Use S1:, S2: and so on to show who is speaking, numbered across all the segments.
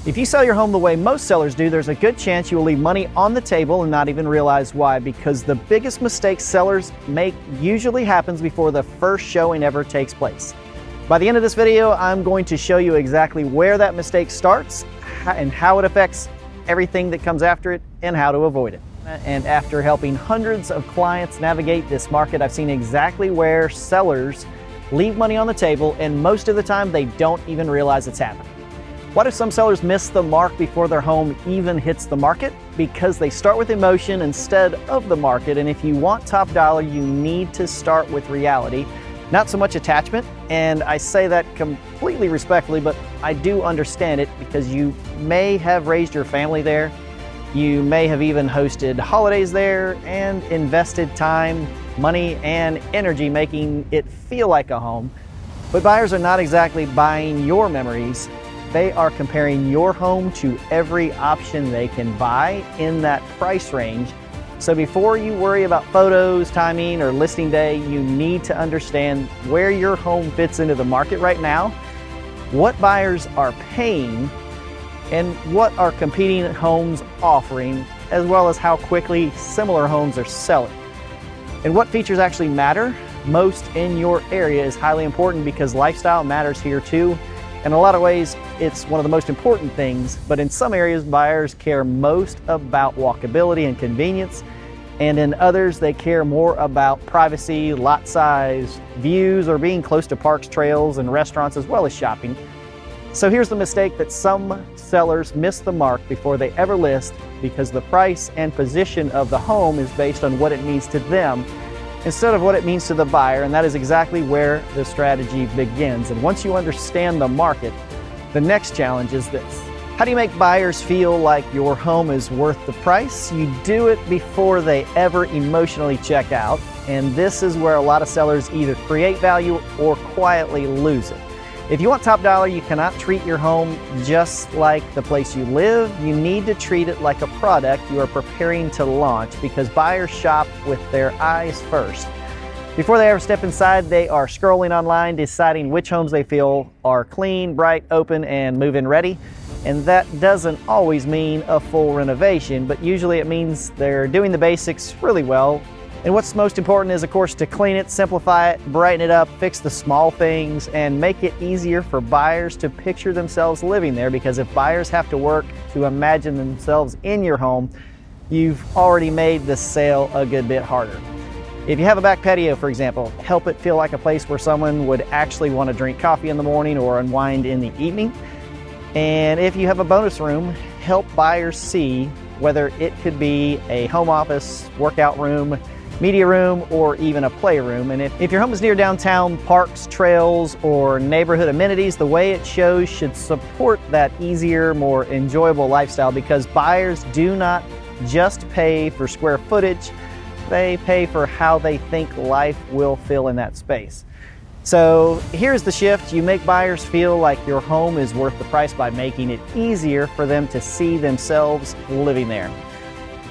S1: If you sell your home the way most sellers do, there's a good chance you will leave money on the table and not even realize why, because the biggest mistake sellers make usually happens before the first showing ever takes place. By the end of this video, I'm going to show you exactly where that mistake starts and how it affects everything that comes after it and how to avoid it. And after helping hundreds of clients navigate this market, I've seen exactly where sellers leave money on the table, and most of the time they don't even realize it's happening. Why do some sellers miss the mark before their home even hits the market? Because they start with emotion instead of the market, and if you want top dollar, you need to start with reality, not so much attachment. And I say that completely respectfully, but I do understand it because you may have raised your family there, you may have even hosted holidays there and invested time, money, and energy making it feel like a home. But buyers are not exactly buying your memories. They are comparing your home to every option they can buy in that price range. So before you worry about photos, timing, or listing day, you need to understand where your home fits into the market right now, what buyers are paying, and what are competing homes offering, as well as how quickly similar homes are selling. And what features actually matter most in your area is highly important because lifestyle matters here too. In a lot of ways, it's one of the most important things, but in some areas, buyers care most about walkability and convenience, and in others, they care more about privacy, lot size, views, or being close to parks, trails, and restaurants, as well as shopping. So here's the mistake that some sellers miss the mark before they ever list, because the price and position of the home is based on what it means to them instead of what it means to the buyer, and that is exactly where the strategy begins. And once you understand the market, the next challenge is this. How do you make buyers feel like your home is worth the price? You do it before they ever emotionally check out, and this is where a lot of sellers either create value or quietly lose it. If you want top dollar, you cannot treat your home just like the place you live. You need to treat it like a product you are preparing to launch, because buyers shop with their eyes first. Before they ever step inside, they are scrolling online, deciding which homes they feel are clean, bright, open, and move-in ready. And that doesn't always mean a full renovation, but usually it means they're doing the basics really well. And what's most important is, of course, to clean it, simplify it, brighten it up, fix the small things, and make it easier for buyers to picture themselves living there. Because if buyers have to work to imagine themselves in your home, you've already made the sale a good bit harder. If you have a back patio, for example, help it feel like a place where someone would actually want to drink coffee in the morning or unwind in the evening. And if you have a bonus room, help buyers see whether it could be a home office, workout room, media room, or even a playroom. And if your home is near downtown parks, trails, or neighborhood amenities, the way it shows should support that easier, more enjoyable lifestyle, because buyers do not just pay for square footage, they pay for how they think life will feel in that space. So here's the shift. You make buyers feel like your home is worth the price by making it easier for them to see themselves living there.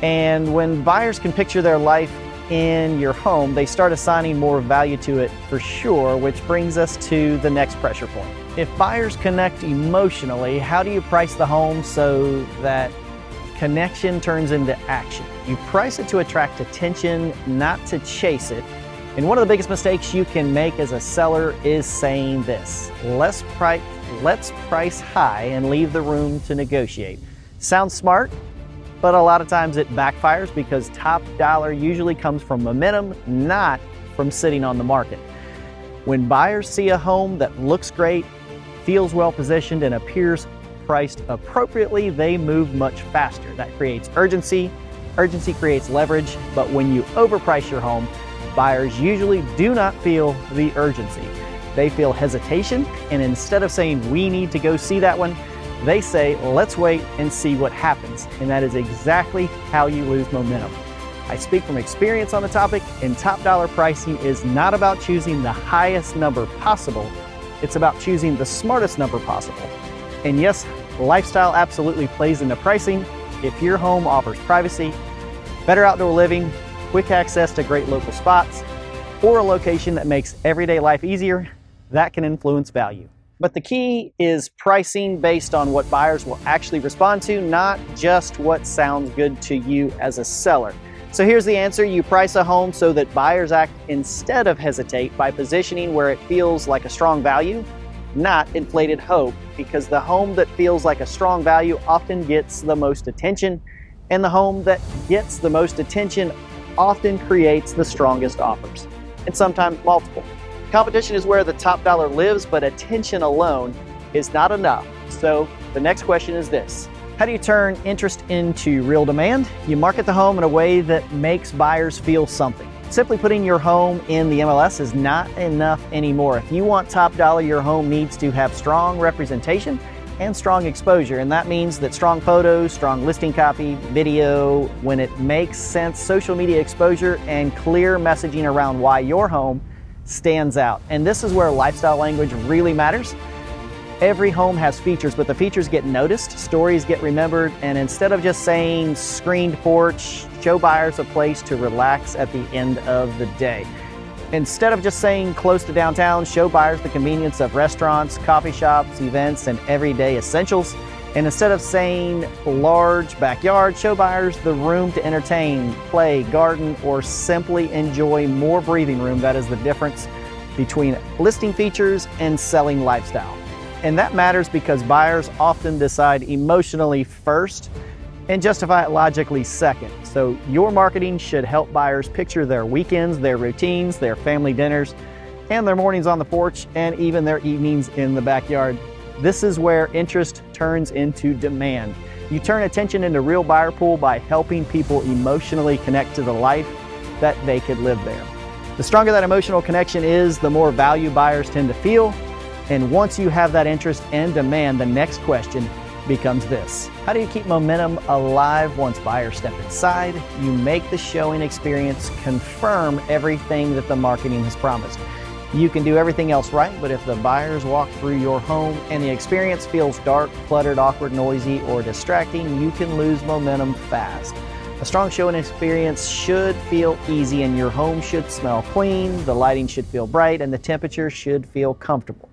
S1: And when buyers can picture their life in your home, they start assigning more value to it for sure, which brings us to the next pressure point. If buyers connect emotionally, how do you price the home so that connection turns into action? You price it to attract attention, not to chase it. And one of the biggest mistakes you can make as a seller is saying this: let's price high and leave the room to negotiate. Sounds smart, but a lot of times it backfires, because top dollar usually comes from momentum, not from sitting on the market. When buyers see a home that looks great, feels well positioned, and appears priced appropriately, they move much faster. That creates urgency. Urgency creates leverage, but when you overprice your home, buyers usually do not feel the urgency. They feel hesitation, and instead of saying, "we need to go see that one," they say, "let's wait and see what happens." And that is exactly how you lose momentum. I speak from experience on the topic, and top dollar pricing is not about choosing the highest number possible. It's about choosing the smartest number possible. And yes, lifestyle absolutely plays into pricing. If your home offers privacy, better outdoor living, quick access to great local spots, or a location that makes everyday life easier, that can influence value. But the key is pricing based on what buyers will actually respond to, not just what sounds good to you as a seller. So here's the answer. You price a home so that buyers act instead of hesitate by positioning where it feels like a strong value, not inflated hope, because the home that feels like a strong value often gets the most attention, and the home that gets the most attention often creates the strongest offers, and sometimes multiple. Competition is where the top dollar lives, but attention alone is not enough. So the next question is this: how do you turn interest into real demand? You market the home in a way that makes buyers feel something. Simply putting your home in the MLS is not enough anymore. If you want top dollar, your home needs to have strong representation and strong exposure. And that means that strong photos, strong listing copy, video, when it makes sense, social media exposure, and clear messaging around why your home stands out. And this is where lifestyle language really matters. Every home has features, but the features get noticed, stories get remembered, and instead of just saying screened porch, show buyers a place to relax at the end of the day. Instead of just saying close to downtown, show buyers the convenience of restaurants, coffee shops, events, and everyday essentials. And instead of saying large backyard, show buyers the room to entertain, play, garden, or simply enjoy more breathing room. That is the difference between listing features and selling lifestyle. And that matters because buyers often decide emotionally first and justify it logically second. So your marketing should help buyers picture their weekends, their routines, their family dinners, and their mornings on the porch, and even their evenings in the backyard. This is where interest turns into demand. You turn attention into real buyer pool by helping people emotionally connect to the life that they could live there. The stronger that emotional connection is, the more value buyers tend to feel. And once you have that interest and demand, the next question becomes this: how do you keep momentum alive once buyers step inside? You make the showing experience confirm everything that the marketing has promised. You can do everything else right, but if the buyers walk through your home and the experience feels dark, cluttered, awkward, noisy, or distracting, you can lose momentum fast. A strong showing experience should feel easy, and your home should smell clean, the lighting should feel bright, and the temperature should feel comfortable.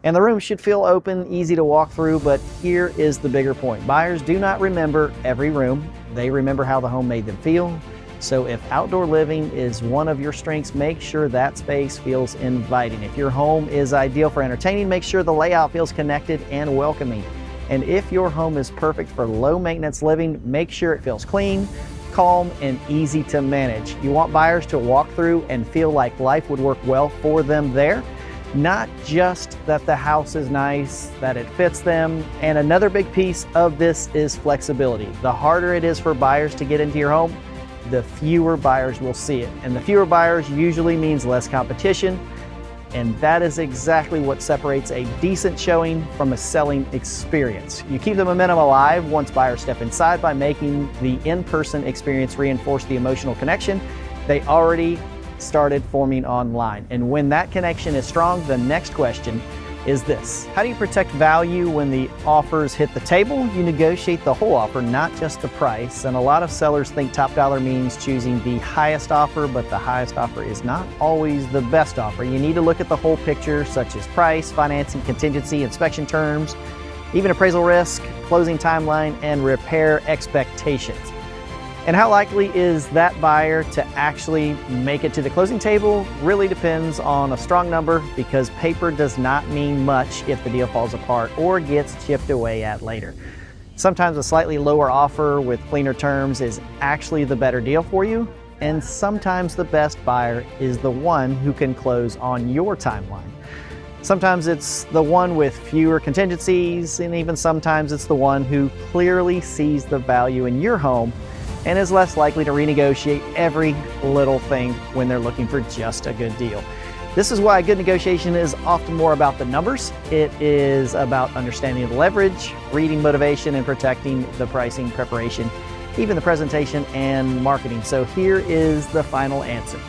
S1: And the room should feel open, easy to walk through, but here is the bigger point. Buyers do not remember every room. They remember how the home made them feel. So if outdoor living is one of your strengths, make sure that space feels inviting. If your home is ideal for entertaining, make sure the layout feels connected and welcoming. And if your home is perfect for low maintenance living, make sure it feels clean, calm, and easy to manage. You want buyers to walk through and feel like life would work well for them there. Not just that the house is nice, that it fits them. And another big piece of this is flexibility. The harder it is for buyers to get into your home, the fewer buyers will see it. And the fewer buyers usually means less competition. And that is exactly what separates a decent showing from a selling experience. You keep the momentum alive once buyers step inside by making the in-person experience reinforce the emotional connection they already started forming online. And when that connection is strong, the next question is this: how do you protect value when the offers hit the table? You negotiate the whole offer, not just the price. And a lot of sellers think top dollar means choosing the highest offer, but the highest offer is not always the best offer. You need to look at the whole picture, such as price, financing, contingency, inspection terms, even appraisal risk, closing timeline, and repair expectations. And how likely is that buyer to actually make it to the closing table really depends on a strong number, because paper does not mean much if the deal falls apart or gets chipped away at later. Sometimes a slightly lower offer with cleaner terms is actually the better deal for you, and sometimes the best buyer is the one who can close on your timeline. Sometimes it's the one with fewer contingencies, and even sometimes it's the one who clearly sees the value in your home and is less likely to renegotiate every little thing when they're looking for just a good deal. This is why good negotiation is often more about the numbers. It is about understanding the leverage, reading motivation, and protecting the pricing, preparation, even the presentation and marketing. So here is the final answer.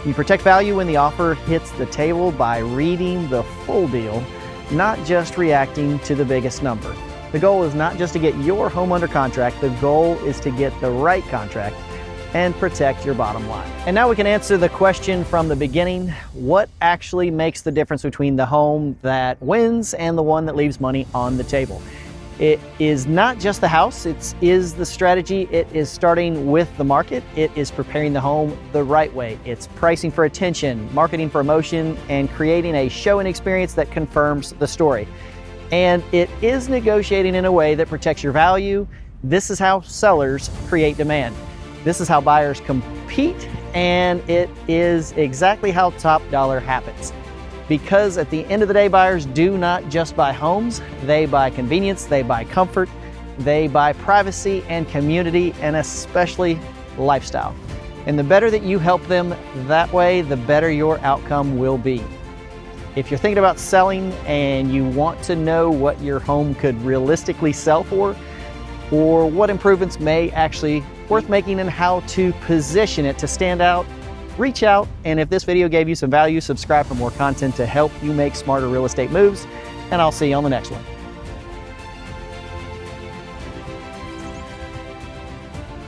S1: You protect value when the offer hits the table by reading the full deal, not just reacting to the biggest number. The goal is not just to get your home under contract. The goal is to get the right contract and protect your bottom line. And now we can answer the question from the beginning: what actually makes the difference between the home that wins and the one that leaves money on the table? It is not just the house, it is the strategy. It is starting with the market. It is preparing the home the right way. It's pricing for attention, marketing for emotion, and creating a showing experience that confirms the story. And it is negotiating in a way that protects your value. This is how sellers create demand. This is how buyers compete, and it is exactly how top dollar happens. Because at the end of the day, buyers do not just buy homes, they buy convenience, they buy comfort, they buy privacy and community, and especially lifestyle. And the better that you help them that way, the better your outcome will be. If you're thinking about selling and you want to know what your home could realistically sell for, or what improvements may actually worth making and how to position it to stand out, reach out. And if this video gave you some value, subscribe for more content to help you make smarter real estate moves. And I'll see you on the next one.